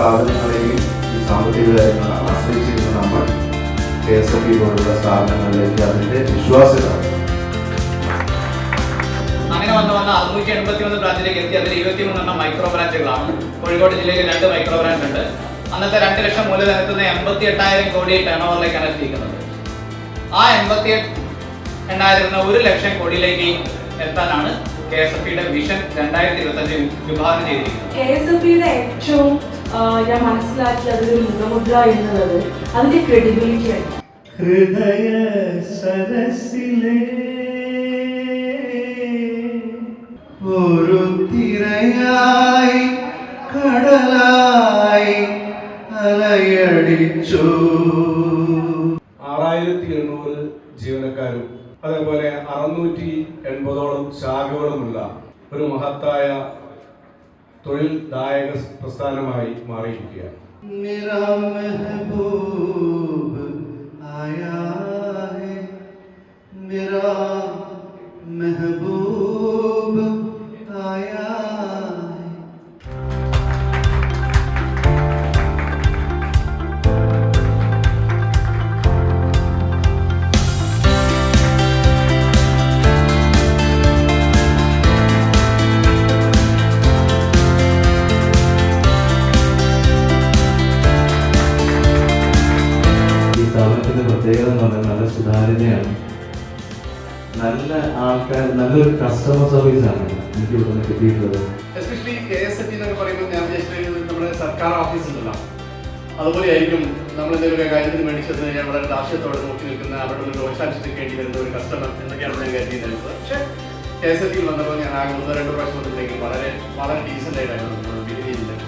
സ്ഥാപനങ്ങളെയും ഈ സാമ്പത്തിക കാര്യങ്ങൾ ആശ്രയിച്ചിരുന്ന നമ്മൾ KSFB പോലുള്ള സ്ഥാപനങ്ങളിലേക്ക് അതിൻ്റെ വിശ്വാസ്യത അങ്ങനെ വന്ന് 681 ബ്രാഞ്ചിലേക്ക് എത്തി. അതിൽ 23 മൈക്രോ ബ്രാഞ്ചുകളാണ്. കോഴിക്കോട് ജില്ലയിൽ 2 മൈക്രോ ബ്രാഞ്ച് ഉണ്ട്. അന്നത്തെ 2 ലക്ഷം മൂലധനത്തിൽ നിന്ന് 88,000 കോടി ടേൺ ഓവറിലേക്കാണ് എത്തിയിരിക്കുന്നത്. ആ 88,000 1 ലക്ഷം കോടിയിലേക്ക് എത്താനാണ് KSFBയുടെ വിഷൻ 2025 വിഭാവനം ചെയ്തിരിക്കുന്നത്. KSFBയുടെ ഏറ്റവും ഞാൻ മനസ്സിലാക്കിയ അതൊരു മുഖമുദ്ര എന്നുള്ളത് അതിന്റെ ക്രെഡിബിലിറ്റിയാണ്. ഹൃദയ സരസിലെ ഒരു തിരയായി കടലായി അലയടിച്ചു. 6700 ജീവനക്കാരും അതേപോലെ 680ഓളം ശാഖകളുമുള്ള ഒരു മഹത്തായ തൊഴിൽദായക പ്രസ്ഥാനമായി മാറിയിരിക്കുകയാണ്. मेरा महबूब आया है, मेरा महबूब आया है. സ്ഥാപനത്തിൻ്റെ പ്രത്യേകത എന്ന് പറഞ്ഞാൽ നല്ല സുതാര്യതയാണ്, നല്ല ആൾക്കാർ, നല്ലൊരു കസ്റ്റമർ സർവീസാണ് എനിക്ക് ഇവിടെ നിന്ന് കിട്ടിയിട്ടുള്ളത്. എസ്പെഷ്യലി KSFB എന്നൊക്കെ പറയുമ്പോൾ ഞാൻ വിചാരിച്ചിട്ടുണ്ടെങ്കിൽ നമ്മുടെ സർക്കാർ ഓഫീസുണ്ടല്ലോ, അതുപോലെ ആയിരിക്കും നമ്മൾ എന്തെങ്കിലും കാര്യത്തിന് വേണ്ടി ചെന്ന് കഴിഞ്ഞാൽ വളരെ ദാർഷ്ട്യത്തോടെ നോക്കി നിൽക്കുന്ന അവിടെ നിന്ന് പ്രോത്സാഹിപ്പിക്കേണ്ടി വരുന്ന ഒരു കസ്റ്റമർ എന്നൊക്കെയാണ് ഞാൻ കരുതിയിരുന്നത്. പക്ഷേ KSFB വന്നപ്പോൾ ഞാൻ ആകെ 1-2 പ്രാവശ്യം വന്നിട്ടുണ്ടെങ്കിൽ വളരെ വളരെ ഡീസൻ്റ് ആയിട്ടാണ് നമ്മൾ ഡീൽ ചെയ്തിട്ടുള്ളത്.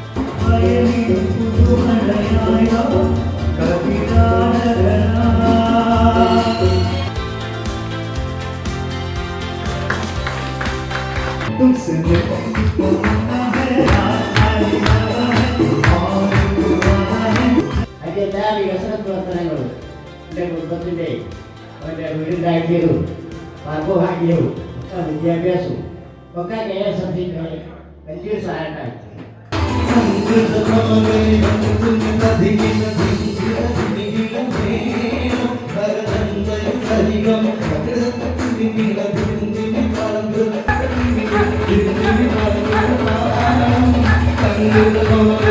അതിൻ്റെ എല്ലാ വികസന പ്രവർത്തനങ്ങളും എൻ്റെ കുടുംബത്തിൻ്റെ അവൻ്റെ വീടുണ്ടാക്കിയതും പാർപ്പഭാഗ്യവും ഒക്കെ വിദ്യാഭ്യാസവും ഒക്കെ KSFB വലിയൊരു സഹായമായിട്ട്. Thank you.